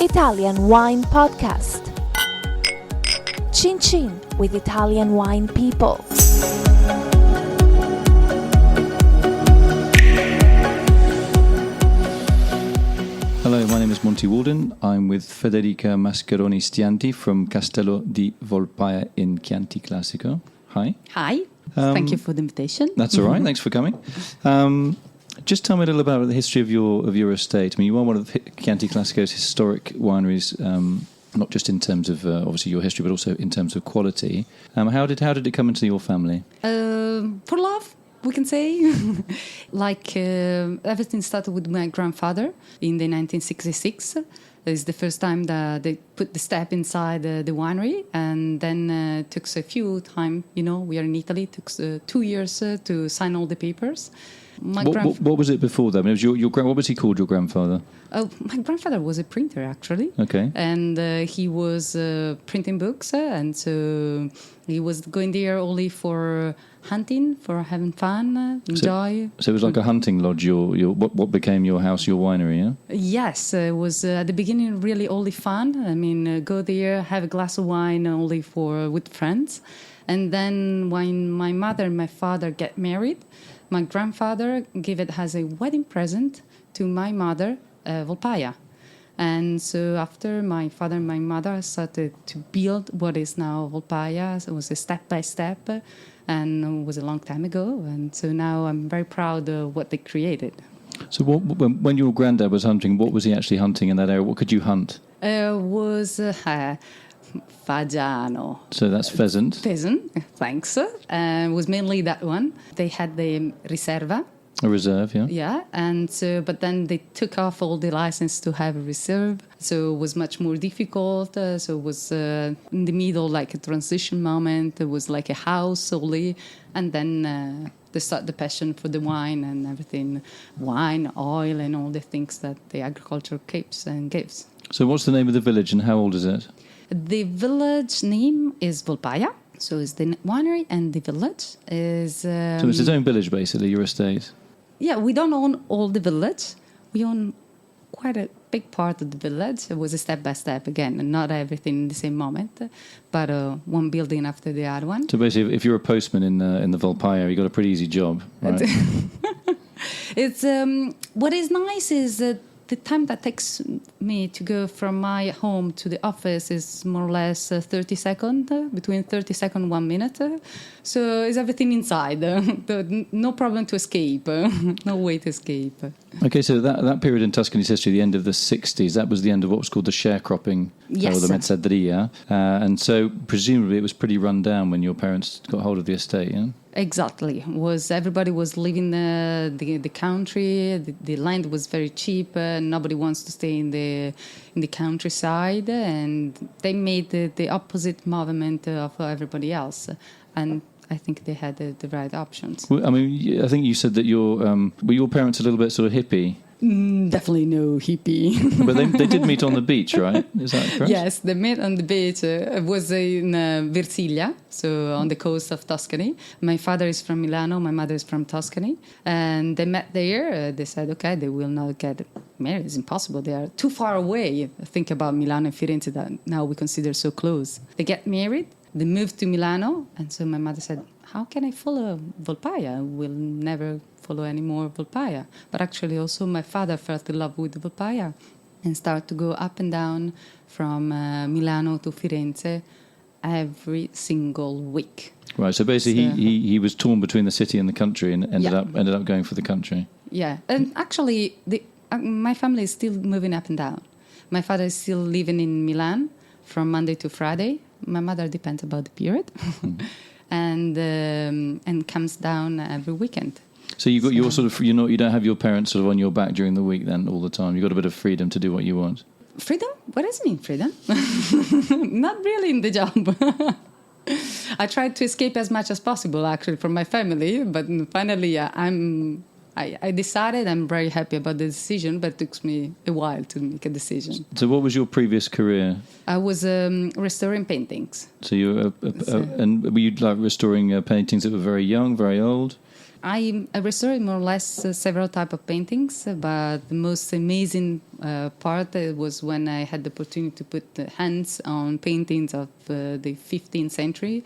Italian Wine Podcast. Chin Chin with Italian wine people. Hello, my name is Monty Waldin. I'm with Federica Mascheroni Stianti from Castello di Volpaia in Chianti Classico. Hi. Hi. Thank you for the invitation. That's all right. Thanks for coming. Just tell me a little about the history of your estate. I mean, you are one of Chianti Classico's historic wineries, not just in terms of obviously your history, but also in terms of quality. How did it come into your family? For love, we can say. Everything started with my grandfather in the 1966. It's the first time that they put the step inside the winery, and then took a few time. You know, we are in Italy. It took 2 years to sign all the papers. What was it before that? I mean, it was what was he called, your grandfather? Oh, my grandfather was a printer, actually. Okay. And he was printing books, and so he was going there only for hunting, for having fun, enjoy. So it was like a hunting lodge. What became your house, your winery? Yeah. Yes, it was at the beginning really only fun. I mean, go there, have a glass of wine only with friends, and then when my mother and my father get married, my grandfather gave it as a wedding present to my mother, Volpaia. And so after my father and my mother started to build what is now Volpaia, it was a step by step, and it was a long time ago. And so now I'm very proud of what they created. So when your granddad was hunting, what was he actually hunting in that area? What could you hunt? Was fagiano. So that's pheasant. Pheasant, thanks. Was mainly that one. They had the riserva. A reserve, yeah. Yeah, and so, but then they took off all the license to have a reserve, so it was much more difficult. So it was in the middle, like a transition moment. It was like a house only, and then they start the passion for the wine and everything, wine, oil, and all the things that the agriculture keeps and gives. So what's the name of the village and how old is it? The village name is Volpaia, so it's the winery, and the village is... so it's its own village, basically, your estate? Yeah, we don't own all the village. We own quite a big part of the village. It was a step by step, again, and not everything in the same moment, but one building after the other one. So basically, if you're a postman in the Volpaia, you got a pretty easy job, right? It's what is nice is that the time that takes me to go from my home to the office is more or less 30 seconds, between 30 seconds and 1 minute. So it's everything inside. No problem to escape. No way to escape. Okay, so that period in Tuscany's history, the end of the 60s, that was the end of what was called the sharecropping, yes, or the mezzadria. And so presumably it was pretty run down when your parents got hold of the estate, yeah? Exactly. Everybody was leaving the country. The land was very cheap. Nobody wants to stay in the countryside, and they made the opposite movement of everybody else. And I think they had the right options. Well, I mean, I think you said that were your parents a little bit sort of hippie? Definitely no hippie. But they did meet on the beach, right? Is that correct? Yes, they met on the beach. It was in Versilia, so on the coast of Tuscany. My father is from Milano, my mother is from Tuscany. And they met there. They said, okay, they will not get married. It's impossible. They are too far away. Think about Milano and Firenze that now we consider so close. They get married. They moved to Milano. And so my mother said, how can I follow Volpaia? We'll never follow any more Volpaia. But actually also my father fell in love with Volpaia and started to go up and down from Milano to Firenze every single week. Right, so basically he was torn between the city and the country and ended up going for the country. Yeah, and actually my family is still moving up and down. My father is still living in Milan from Monday to Friday. My mother depends about the period. And comes down every weekend. So you got your sort of you don't have your parents sort of on your back during the week then all the time. You got a bit of freedom to do what you want. Freedom? What does it mean freedom? Not really in the job. I tried to escape as much as possible actually from my family, but finally I decided. I'm very happy about the decision, but it took me a while to make a decision. So what was your previous career? I was restoring paintings. So you and were you like restoring paintings that were very young, very old? I restored more or less several type of paintings, but the most amazing part was when I had the opportunity to put hands on paintings of the 15th century,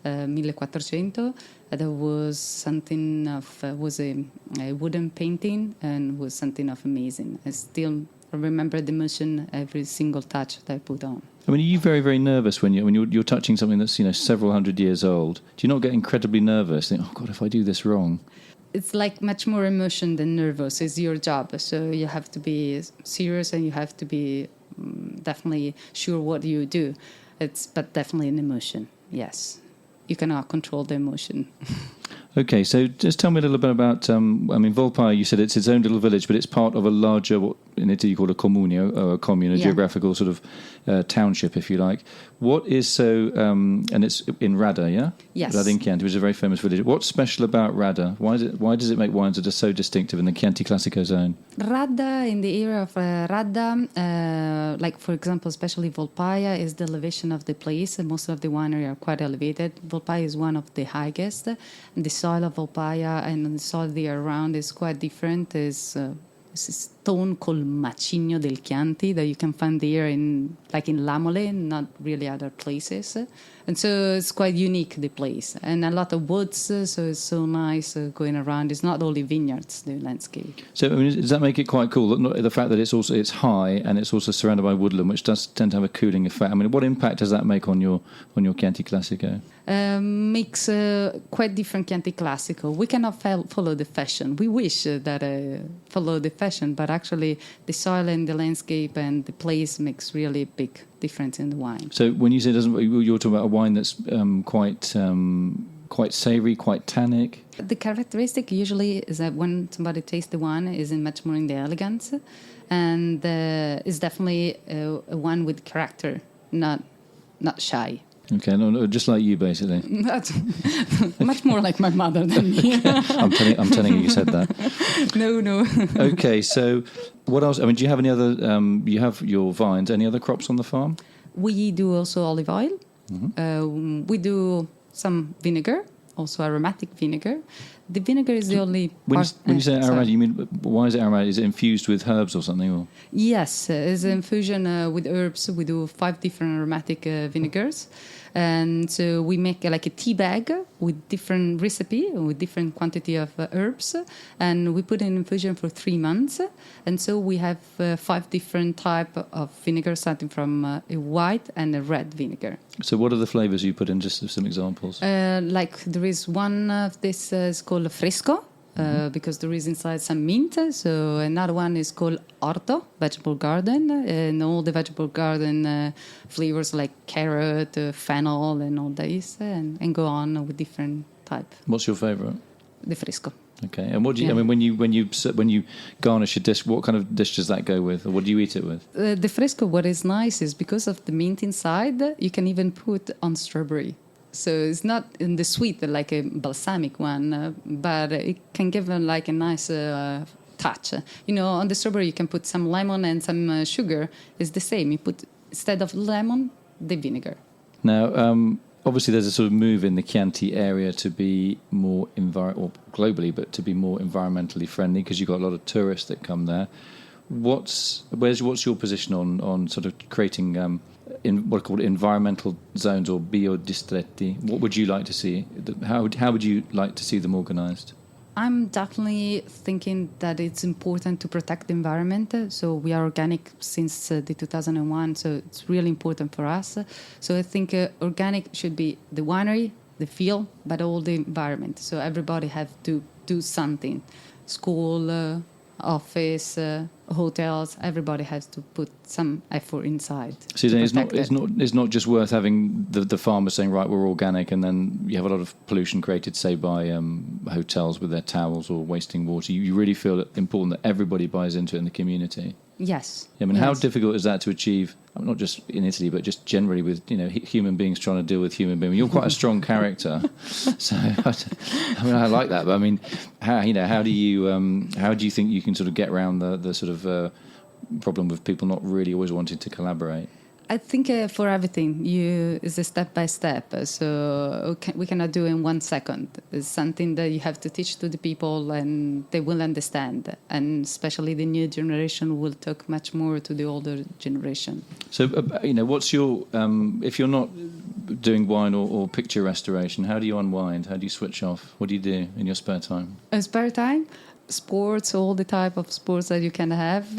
1400. That was something of was a wooden painting and was something of amazing. I still remember the emotion every single touch that I put on. I mean, are you very, very nervous when you're touching something that's several hundred years old? Do you not get incredibly nervous? Think, oh God, if I do this wrong. It's like much more emotion than nervous. It's your job, so you have to be serious and you have to be definitely sure what you do. But definitely an emotion. Yes, you cannot control the emotion. Okay, so just tell me a little bit about, Volpaia, you said it's its own little village, but it's part of a larger, what in Italy you call a comune, or a commune, a geographical sort of township, if you like. What is so, and it's in Radda, yeah? Yes. Radda in Chianti, which is a very famous village. What's special about Radda? Why does it make wines that are so distinctive in the Chianti Classico zone? Radda, in the area of Radda, like for example, especially Volpaia, is the elevation of the place. Most of the winery are quite elevated. Volpaia is one of the highest. The soil of Volpaia and the soil there around is quite different. It's a stone called Macigno del Chianti that you can find there in Lamole, not really other places. And so it's quite unique, the place. And a lot of woods, so it's so nice going around. It's not only vineyards, the landscape. So, does that make it quite cool? The fact that it's high and it's also surrounded by woodland, which does tend to have a cooling effect. What impact does that make on your Chianti Classico? Makes quite different Chianti Classico. We cannot follow the fashion. We wish that follow the fashion, but actually the soil and the landscape and the place makes really big difference in the wine. So when you say you're talking about a wine that's quite savoury, quite tannic. The characteristic usually is that when somebody tastes the wine, is much more in the elegance, and is definitely a wine with character, not shy. Okay, no, just like you, basically. Much more like my mother than me. I'm telling you said that. No. Okay, so what else? Do you have any other? You have your vines. Any other crops on the farm? We do also olive oil. Mm-hmm. We do some vinegar, also aromatic vinegar. The vinegar is the only part... When you say aromatic, you mean, why is it aromatic? Is it infused with herbs or something? Or? Yes, it's an infusion with herbs. We do 5 different aromatic vinegars. And so we make like a tea bag with different recipe, with different quantity of herbs. And we put in infusion for 3 months. And so we have 5 different type of vinegar, starting from a white and a red vinegar. So what are the flavors you put in? Just some examples. Like there is one of this is called fresco. Because there is inside some mint. So another one is called orto, vegetable garden, and all the vegetable garden flavors like carrot, fennel, and all this, and go on with different type. What's your favorite? The fresco. Okay, and what do you? When you garnish a dish, what kind of dish does that go with, or what do you eat it with? The fresco. What is nice is because of the mint inside, you can even put on strawberry. So it's not in the sweet like a balsamic one, but it can give them like a nice touch. On the strawberry you can put some lemon and some sugar. It's the same. You put, instead of lemon, the vinegar. Now, obviously there's a sort of move in the Chianti area to be more, or globally, but to be more environmentally friendly because you've got a lot of tourists that come there. What's your position on sort of creating in what are called environmental zones or biodistretti? What would you like to see? How would you like to see them organised? I'm definitely thinking that it's important to protect the environment. So we are organic since the 2001, so it's really important for us. So I think organic should be the winery, the field, but all the environment. So everybody have to do something. School, office, hotels, everybody has to put some effort inside. So it's not just worth having the farmers saying, right, we're organic, and then you have a lot of pollution created, say, by hotels with their towels or wasting water. You really feel it important that everybody buys into it in the community. Yes. How difficult is that to achieve, not just in Italy, but just generally with human beings trying to deal with human beings? You're quite a strong character, so I like that. But how do you think you can sort of get around the sort of problem with people not really always wanting to collaborate? I think for everything, it's a step by step. So we cannot do in 1 second. It's something that you have to teach to the people, and they will understand. And especially the new generation will talk much more to the older generation. So, what's your if you're not doing wine or picture restoration, how do you unwind? How do you switch off? What do you do in your spare time? Spare time? Sports, all the type of sports that you can have.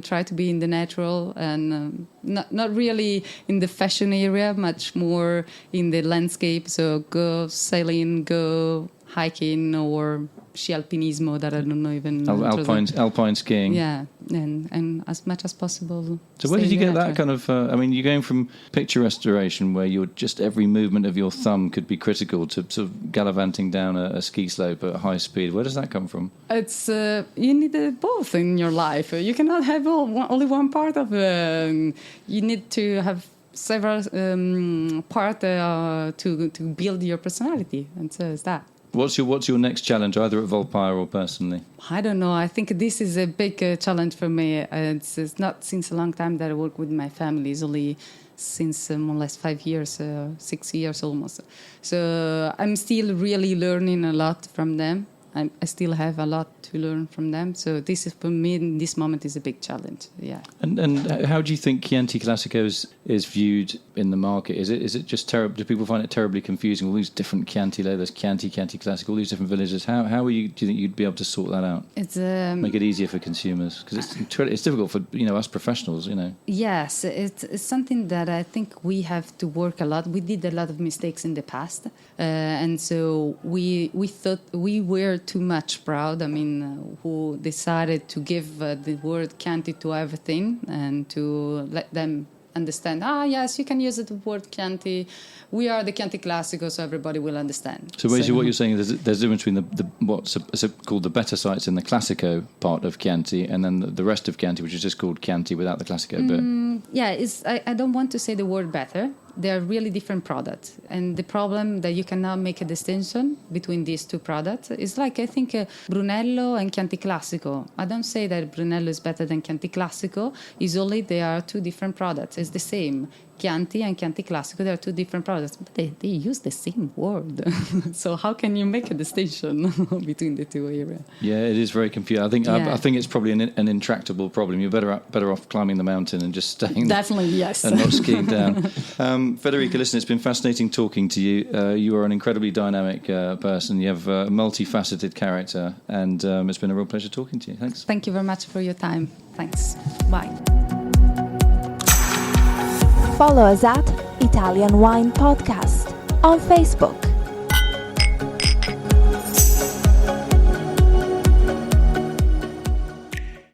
Try to be in the natural and not really in the fashion area, much more in the landscape. So go sailing, go hiking, or ski alpinismo that I don't know even. Alpine skiing. Yeah, and as much as possible. So where did you get that kind of? You're going from picture restoration, where you're just every movement of your thumb could be critical, to sort of gallivanting down a ski slope at high speed. Where does that come from? It's you need both in your life. You cannot have only one part of. You need to have several parts to build your personality, and so it's that. What's your next challenge, either at Volpaia or personally? I don't know. I think this is a big challenge for me. It's not since a long time that I work with my family. It's only since more or less 5 years, 6 years almost. So I'm still really learning a lot from them. I still have a lot to learn from them. So this is, for me, in this moment, is a big challenge. Yeah. And how do you think Chianti Classico is viewed in the market? Is it just terrible? Do people find it terribly confusing? All these different Chianti, there's Chianti Classico, all these different villages. How do you think you'd be able to sort that out? It's make it easier for consumers, because it's difficult for us professionals. Yes, it's something that I think we have to work a lot. We did a lot of mistakes in the past, and so we thought we were too much proud. Who decided to give the word Chianti to everything and to let them understand, yes, you can use the word Chianti. We are the Chianti Classico, so everybody will understand. So basically what you're saying is there's a difference between the what's called the better sites in the Classico part of Chianti, and then the rest of Chianti, which is just called Chianti without the Classico bit. Yeah, I don't want to say the word better. They're really different products. And the problem that you cannot make a distinction between these two products is like, I think, Brunello and Chianti Classico. I don't say that Brunello is better than Chianti Classico. It's only they are two different products. It's the same. Chianti and Chianti Classico, they are two different products, but they use the same word. So how can you make a distinction between the two areas? Yeah, it is very confusing. I think it's probably an intractable problem. You're better off climbing the mountain and just staying. Definitely, yes. And not skiing down. Federica, listen, it's been fascinating talking to you. You are an incredibly dynamic person. You have a multifaceted character, and it's been a real pleasure talking to you. Thanks. Thank you very much for your time. Thanks. Bye. Follow us at Italian Wine Podcast on Facebook.